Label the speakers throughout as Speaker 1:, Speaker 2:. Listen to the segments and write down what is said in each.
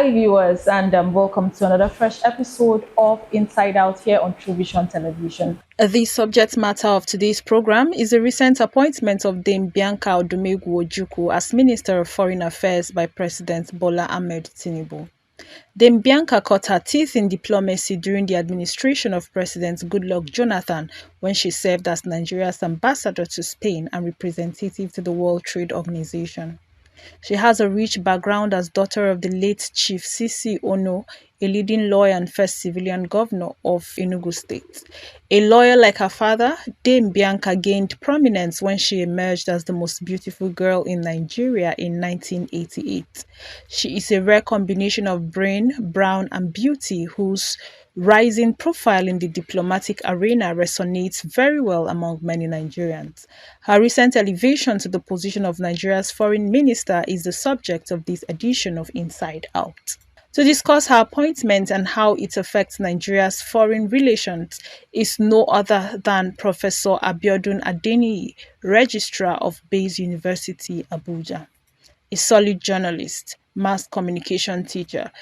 Speaker 1: Hi, viewers, and welcome to another fresh episode of Inside Out here on True Vision Television. The subject matter of today's program is the recent appointment of Dame Bianca Odumegwu as Minister of Foreign Affairs by President Bola Ahmed Tinubu. Dame Bianca cut her teeth in diplomacy during the administration of President Goodluck Jonathan when she served as Nigeria's ambassador to Spain and representative to the World Trade Organization. She has a rich background as daughter of the late Chief C.C. Ono, a leading lawyer and first civilian governor of Enugu State. A lawyer like her father, Dame Bianca gained prominence when she emerged as the most beautiful girl in Nigeria in 1988. She is a rare combination of brain, brown, and beauty whose rising profile in the diplomatic arena resonates very well among many Nigerians. Her recent elevation to the position of Nigeria's foreign minister is the subject of this edition of Inside Out. To discuss her appointment and how it affects Nigeria's foreign relations is no other than Professor Abiodun Adeniyi, Registrar of Bayes University, Abuja. A solid journalist, mass communication teacher,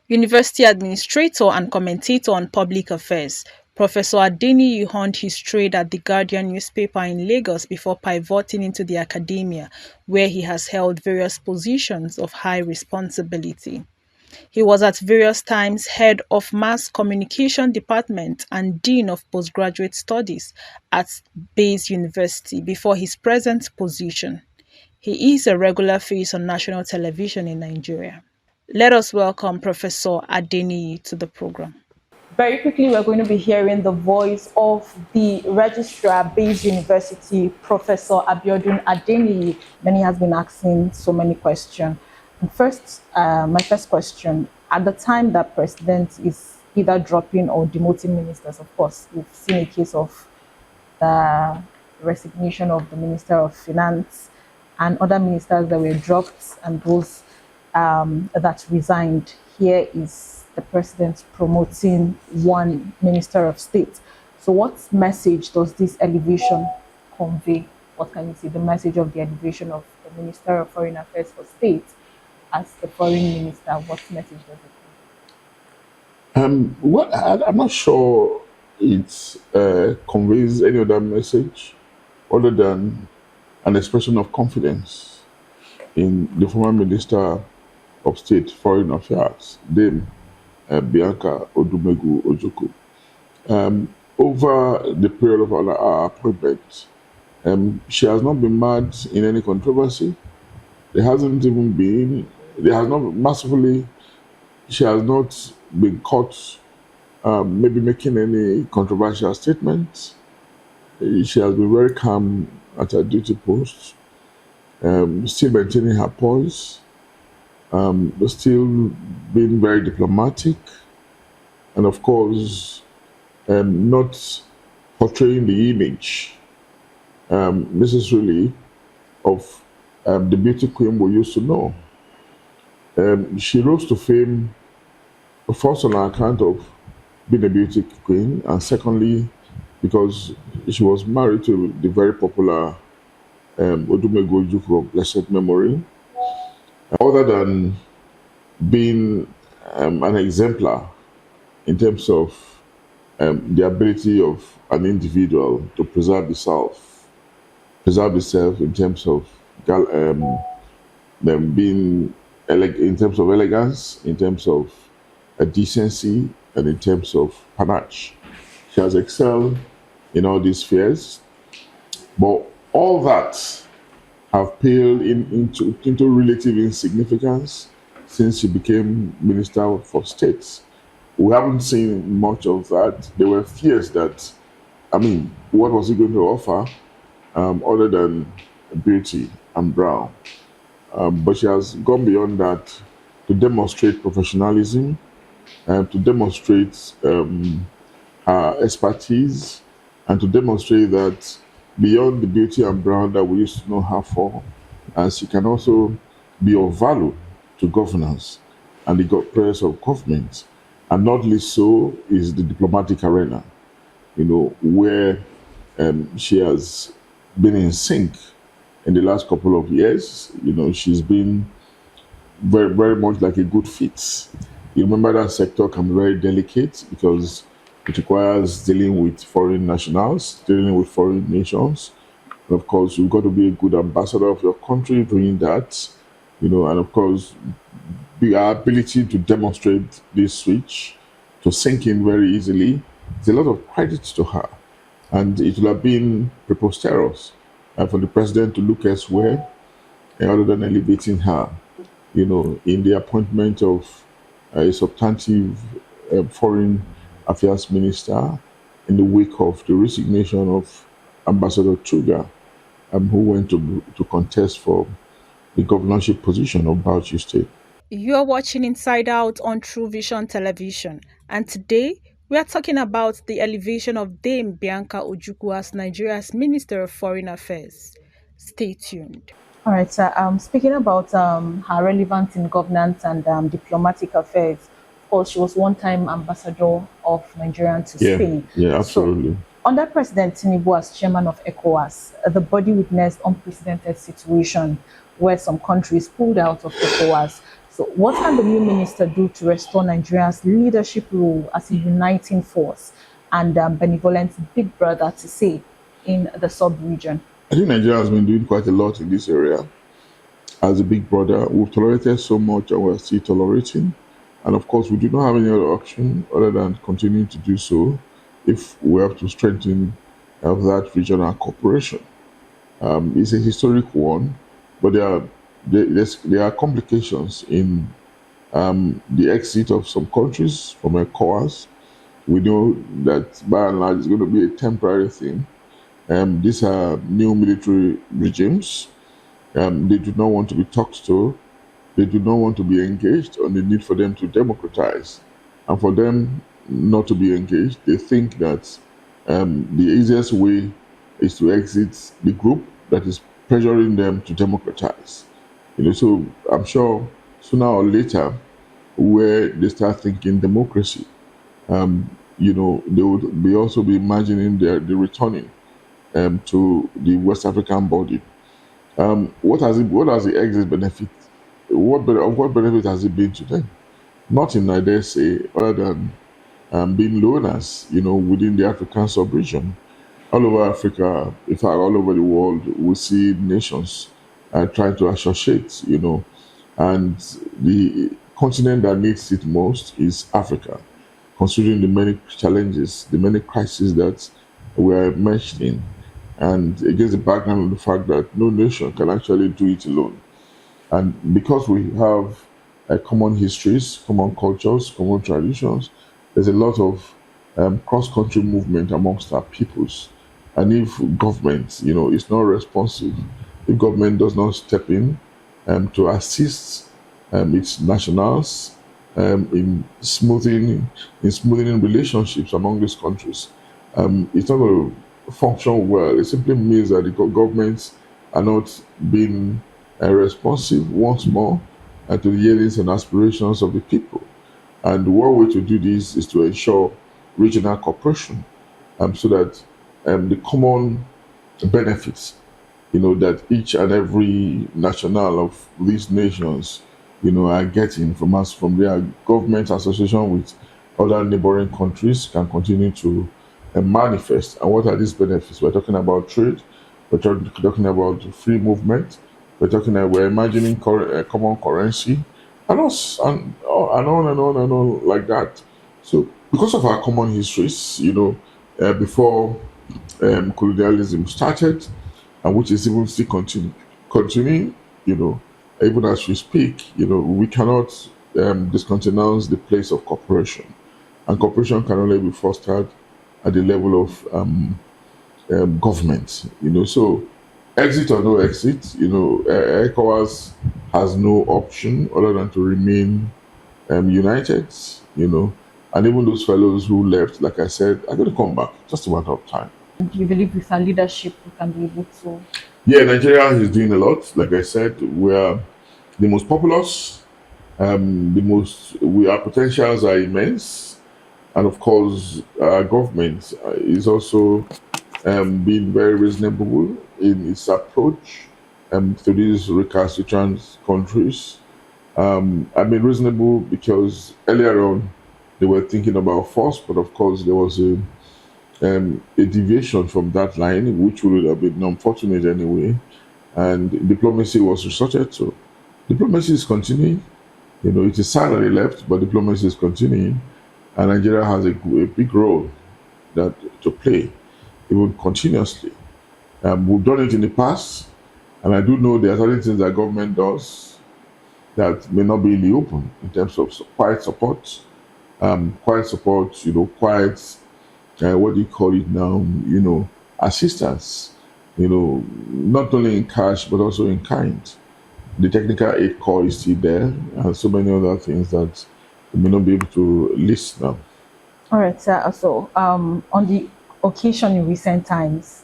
Speaker 1: university administrator and commentator on public affairs. Professor Adeniyi honed his trade at the Guardian newspaper in Lagos before pivoting into the academia, where he has held various positions of high responsibility. He was at various times head of mass communication department and dean of postgraduate studies at Bayes University before his present position. He is a regular face on national television in Nigeria. Let us welcome Professor Adeniyi to the program. Very quickly, we're going to be hearing the voice of the Registrar, Bayes University, Professor Abiodun Adeniyi. Many has been asking so many questions. And first, my first question, at the time that President is either dropping or demoting ministers, of course, we've seen a case of the resignation of the Minister of Finance and other ministers that were dropped and those that resigned. Here is the president promoting one minister of state. So what message does this elevation convey? What can you say, the message of the elevation of the Minister of Foreign Affairs for state as the foreign minister? What message does it
Speaker 2: convey? I'm not sure it conveys any other message other than an expression of confidence in the former Minister of State Foreign Affairs, Dame Bianca Odumegwu. Over the period of our appointment, she has not been mad in any controversy. There has not been caught maybe making any controversial statements. She has been very calm at her duty post, still maintaining her poise, but still being very diplomatic, and of course, not portraying the image necessarily of the beauty queen we used to know. She rose to fame first on account of being a beauty queen, and secondly, because she was married to the very popular Odumegwu of blessed memory. Other than being an exemplar in terms of the ability of an individual to preserve itself in terms of them being in terms of elegance, in terms of decency, and in terms of panache. She has excelled in all these spheres, but all that have paled into relative insignificance since she became Minister for State. We haven't seen much of that. There were fears that, what was he going to offer other than beauty and brown? But she has gone beyond that to demonstrate professionalism and to demonstrate her expertise and to demonstrate that beyond the beauty and brown that we used to know her for, she can also be of value to governance and the prayers of government. And not least so is the diplomatic arena, where she has been in sync in the last couple of years. She's been very, very much like a good fit. You remember that sector can be very delicate because it requires dealing with foreign nationals, dealing with foreign nations. And of course, you've got to be a good ambassador of your country doing that, and of course, the ability to demonstrate this switch to sink in very easily. There's a lot of credit to her, and it will have been preposterous for the president to look elsewhere other than elevating her, in the appointment of a substantive foreign affairs minister in the wake of the resignation of Ambassador Truga, who went to contest for the governorship position of Bauchi State.
Speaker 1: You're watching Inside Out on True Vision Television, and today we are talking about the elevation of Dame Bianca Ojukwu as Nigeria's Minister of Foreign Affairs. Stay tuned. All right, sir. Speaking about her relevance in governance and diplomatic affairs, of course, she was one-time ambassador of Nigeria to
Speaker 2: Yeah,
Speaker 1: Spain.
Speaker 2: yeah,
Speaker 1: So,
Speaker 2: absolutely.
Speaker 1: under President Tinubu as chairman of ECOWAS, the body witnessed unprecedented situation where some countries pulled out of ECOWAS. So, what can the new minister do to restore Nigeria's leadership role as a uniting force and benevolent big brother to say in the sub-region?
Speaker 2: I think Nigeria has been doing quite a lot in this area. As a big brother, we've tolerated so much and we're still tolerating. And of course, we do not have any other option other than continuing to do so if we have to strengthen that regional cooperation. It's a historic one, but there are complications in the exit of some countries from ECOWAS. We know that by and large it's going to be a temporary thing. These are new military regimes. They do not want to be talked to. They do not want to be engaged on the need for them to democratize. And for them not to be engaged, they think that the easiest way is to exit the group that is pressuring them to democratize. So I'm sure sooner or later, where they start thinking democracy, they would be also be imagining the returning to the West African body. What has the exit benefit? Of what benefit has it been to them? Nothing, I dare say, other than being loners, within the African sub-region. All over Africa, in fact, all over the world, we see nations trying to associate, and the continent that needs it most is Africa, considering the many challenges, the many crises that we are immersed in, and against the background of the fact that no nation can actually do it alone. And because we have common histories, common cultures, common traditions, there's a lot of cross-country movement amongst our peoples. And if government, is not responsive, if government does not step in to assist its nationals in smoothing relationships among these countries, it's not going to function well. It simply means that the governments are not being responsive once more to the yearnings and aspirations of the people. And one way to do this is to ensure regional cooperation so that the common benefits, that each and every national of these nations, are getting from us, from their government association with other neighboring countries can continue to manifest. And what are these benefits? We're talking about trade, talking about free movement, we're imagining common currency, and us, and on and on and on like that. So, because of our common histories, before colonialism started, and which is even still continuing, even as we speak, we cannot discontinue the place of cooperation, and cooperation can only be fostered at the level of government. So exit or no exit, ECOWAS has no option other than to remain united. And even those fellows who left, like I said, are going to come back. Just a matter of time.
Speaker 1: Do you believe with our leadership we can be able to?
Speaker 2: Yeah, Nigeria is doing a lot. Like I said, we're the most populous. Our potentials are immense, and of course, our government is also being very reasonable in its approach to these recalcitrant countries. I mean, reasonable because earlier on they were thinking about force, but of course there was a deviation from that line, which would have been unfortunate anyway, and diplomacy was resorted to. Diplomacy is continuing. You know, it is sad that they left, but diplomacy is continuing, and Nigeria has a big role that to play, even continuously. We've done it in the past, and I do know there are certain things that government does that may not be in the open in terms of quiet support, quiet, what do you call it now, assistance, not only in cash but also in kind. The technical aid core is still there, and so many other things that we may not be able to list now.
Speaker 1: All right, sir. So, on the occasion in recent times,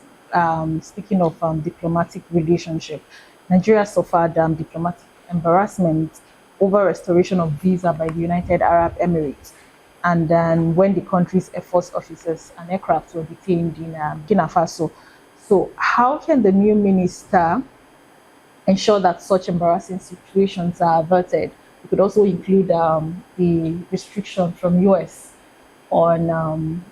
Speaker 1: speaking of diplomatic relationship, Nigeria suffered diplomatic embarrassment over restoration of visa by the United Arab Emirates, and then when the country's Air Force officers and aircraft were detained in Burkina Faso. So, how can the new minister ensure that such embarrassing situations are averted? We could also include the restriction from US on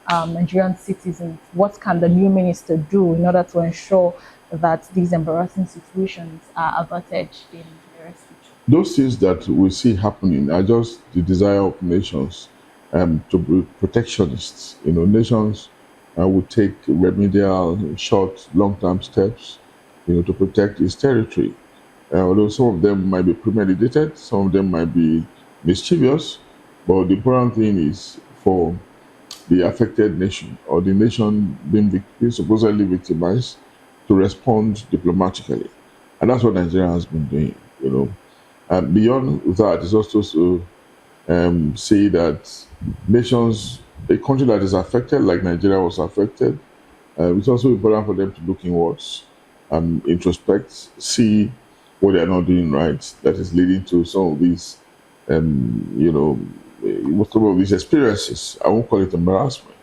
Speaker 1: Nigerian citizens. What can the new minister do in order to ensure that these embarrassing situations are averted in the nearest future?
Speaker 2: Those things that we see happening are just the desire of nations to be protectionists. Nations would take remedial, short, long-term steps, to protect its territory. Although some of them might be premeditated, some of them might be mischievous, but the important thing is for the affected nation or the nation being supposedly victimized to respond diplomatically. And that's what Nigeria has been doing. And beyond that, it's also to say that nations, a country that is affected, like Nigeria was affected, it's also important for them to look inwards, introspect, see what they are not doing right that is leading to some of these, some of these experiences. I won't call it embarrassment,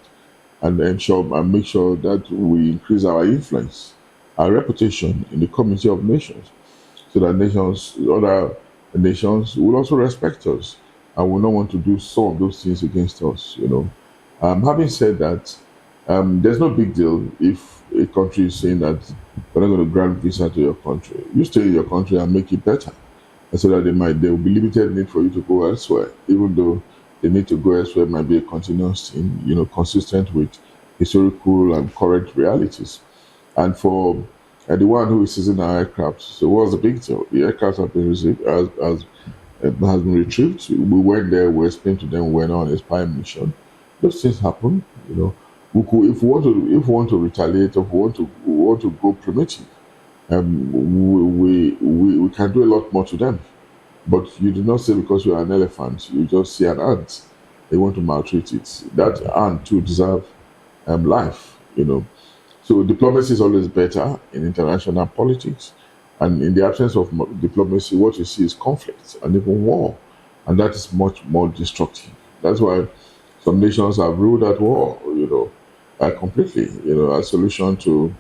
Speaker 2: and ensure and make sure that we increase our influence, our reputation in the community of nations, so that other nations will also respect us and will not want to do some of those things against us. Having said that, there's no big deal if a country is saying that we're not going to grant visa to your country. You stay in your country and make it better, and so that there will be limited need for you to go elsewhere, even though the need to go elsewhere might be a continuous thing, consistent with historical and current realities. And for the one who is using our aircraft, so what's the big deal? The aircraft have been received has been retrieved. We went there, we explained to them we were not on a spy mission. Those things happen. If we want to retaliate, if we want to go primitive, we can do a lot more to them. But you do not say because you are an elephant, you just see an ant, they want to maltreat it. That ant too deserve life. So diplomacy is always better in international politics, and in the absence of diplomacy, what you see is conflict and even war, and that is much more destructive. That's why some nations have ruled at war, completely, a solution to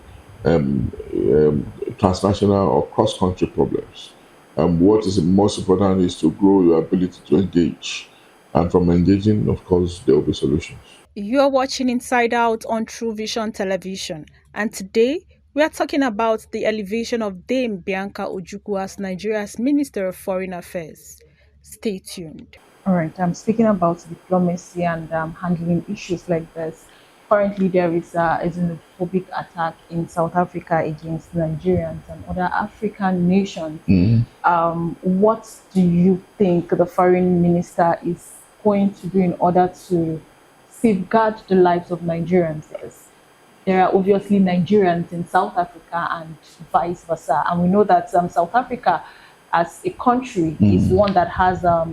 Speaker 2: transnational or cross-country problems. What is most important is to grow your ability to engage, and from engaging, of course, there will be solutions.
Speaker 1: You're watching Inside Out on True Vision Television, and today we are talking about the elevation of Dame Bianca Ojukwu as Nigeria's Minister of Foreign Affairs. Stay tuned. All right, I'm speaking about diplomacy and handling issues like this. Currently, there is a xenophobic attack in South Africa against Nigerians and other African nations. What do you think the foreign minister is going to do in order to safeguard the lives of Nigerians? Yes, there are obviously Nigerians in South Africa and vice versa. And we know that South Africa as a country is one that has a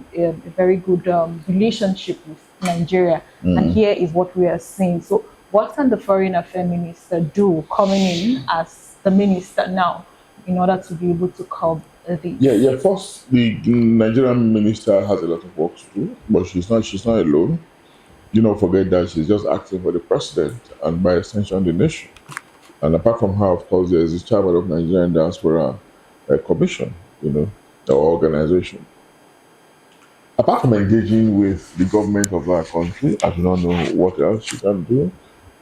Speaker 1: very good relationship with Nigeria. And here is what we are seeing. So what can the foreign affairs minister do coming in as the minister now in order to be able to curb this?
Speaker 2: Yeah. First, the Nigerian minister has a lot of work to do, but she's not alone. Forget that she's just acting for the president and by extension the nation. And apart from her, of course, there's this chairman of Nigerian Diaspora Commission, or organization. apart from engaging with the government of our country, I do not know what else she can do.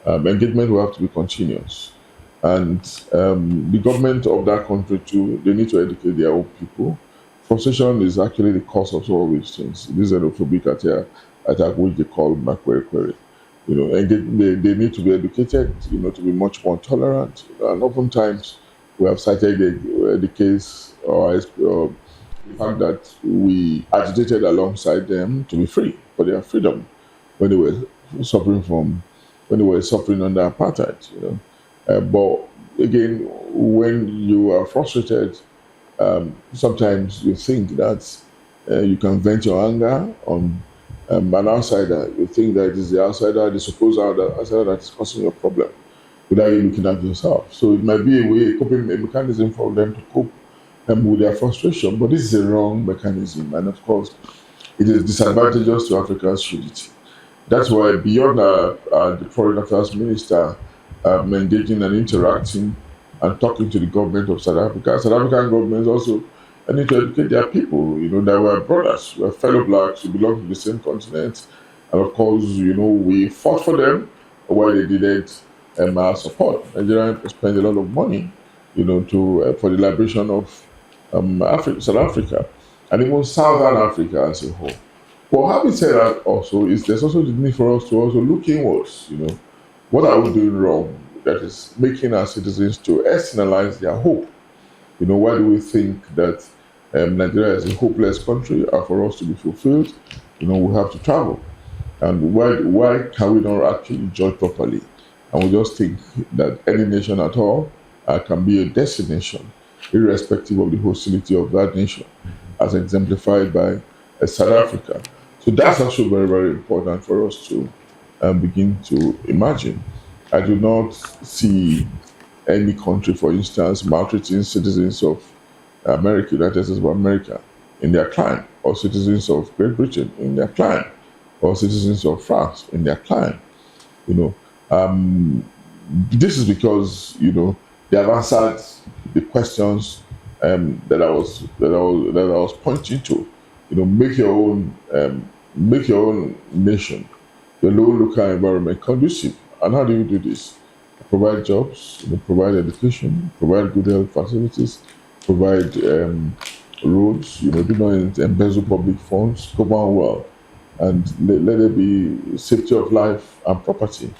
Speaker 2: Engagement will have to be continuous. And the government of that country too, they need to educate their own people. Frustration is actually the cause of all these things. This xenophobic attack, which they call query. They need to be educated, to be much more tolerant. And oftentimes, we have cited the case or the fact that we agitated alongside them to be free for their freedom when they were suffering from when they were suffering under apartheid. But again, when you are frustrated, sometimes you think that you can vent your anger on an outsider. You think that it is the outsider, the supposed outsider, that is causing your problem without you looking at yourself. So it might be a mechanism for them to cope with their frustration, but this is a wrong mechanism, and of course, it is disadvantageous to Africa's unity. That's why, beyond the foreign affairs minister engaging and interacting and talking to the government of South Africa, South African governments also need to educate their people. That we're brothers, we're fellow blacks, we belong to the same continent, and of course, we fought for them while they needed our support. Nigeria spent a lot of money, to for the liberation of South Africa, and even Southern Africa as a whole. But having said that, also is there's also the need for us to also look inwards. What are we doing wrong that is making our citizens to externalize their hope? Why do we think that Nigeria is a hopeless country, and for us to be fulfilled, we have to travel? And why can we not actually judge properly? And we just think that any nation at all can be a destination, irrespective of the hostility of that nation, as exemplified by South Africa. So that's also very, very important for us to begin to imagine. I do not see any country, for instance, maltreating citizens of United States of America in their climb, or citizens of Great Britain in their climb, or citizens of France in their climb. You know, this is because they have answered the questions that I was pointing to. Make your own nation, your local environment conducive. And how do you do this? Provide jobs, provide education, provide good health facilities, provide roads. Do not embezzle public funds, govern well, and let there be safety of life and property.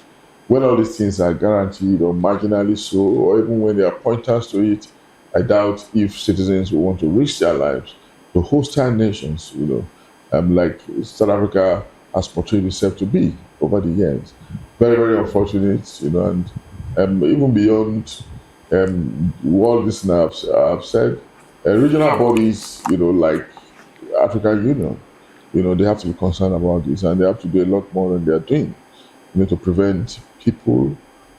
Speaker 2: When all these things are guaranteed or marginally so, or even when there are pointers to it, I doubt if citizens will want to risk their lives to hostile nations, like South Africa has portrayed itself to be over the years. Very, very unfortunate, and even beyond what this now I've said, regional bodies, like African Union, they have to be concerned about this, and they have to do a lot more than they are doing, to prevent people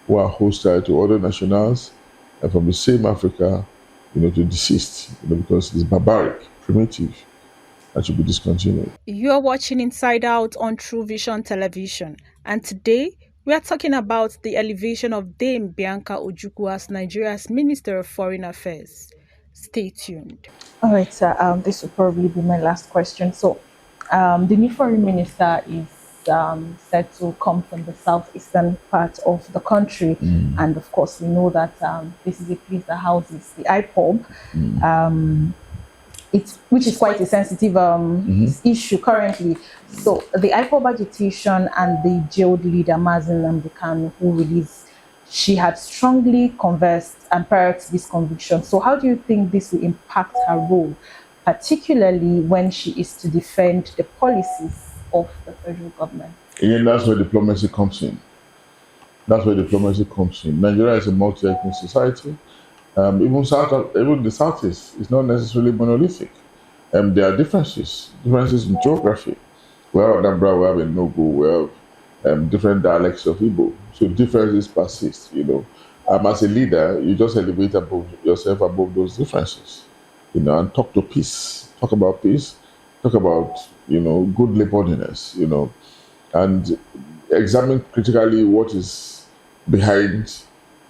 Speaker 2: who are hostile to other nationals and from the same Africa, to desist, because it's barbaric, primitive, and should be discontinued.
Speaker 1: You're watching Inside Out on True Vision Television, and today we are talking about the elevation of Dame Bianca Ojukwu as Nigeria's Minister of Foreign Affairs. Stay tuned. All right, sir. This will probably be my last question. So, the new foreign minister is said to come from the southeastern part of the country, and of course, we know that this is a place that houses the IPOB. Which is quite a sensitive issue currently. So the IPOB agitation and the jailed leader Mazin Nnamdi, who released, she had strongly conversed and prior to this conviction. So how do you think this will impact her role, particularly when she is to defend the policies of the federal government?
Speaker 2: Again, that's where diplomacy comes in. Nigeria is a multi-ethnic society. Even the southeast is not necessarily monolithic. There are differences in geography. We have Anambra, we have Enugu, we have different dialects of Igbo. So differences persist. As a leader, you just elevate yourself above those differences. And talk about peace, talk about good neighborliness. And examine critically what is behind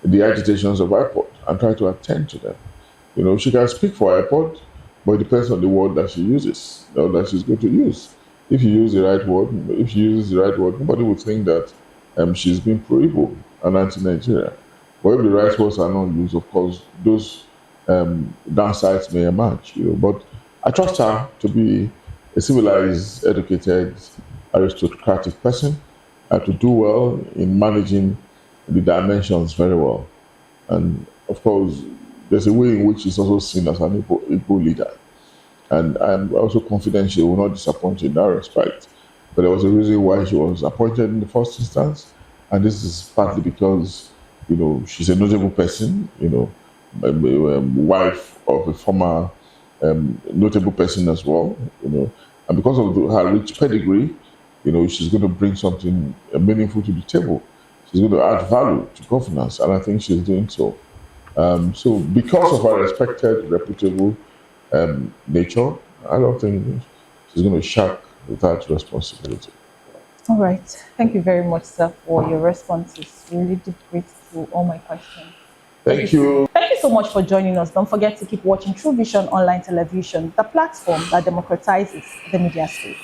Speaker 2: the agitations of iPod and try to attend to them. She can speak for iPod, but it depends on the word that she uses, or that she's going to use. if you use the right word, if you use the right word, nobody would think that she's been pro-Igbo and anti-Nigeria. But if the right words are not used, of course, those downsides may emerge. But I trust her to be a civilized, educated, aristocratic person, and to do well in managing the dimensions very well. And of course, there's a way in which she's also seen as an Igbo leader. And I'm also confident she will not disappoint in that respect. But there was a reason why she was appointed in the first instance. And this is partly because, she's a notable person, wife of a former notable person as well, And because of her rich pedigree, she's going to bring something meaningful to the table. She's going to add value to governance. And I think she's doing so. So because of her respected, reputable nature, I don't think she's going to shirk that responsibility.
Speaker 1: All right. Thank you very much, sir, for your responses. You really did great to all my questions.
Speaker 2: Thank you.
Speaker 1: Thank you so much for joining us. Don't forget to keep watching True Vision Online Television, the platform that democratizes the media space.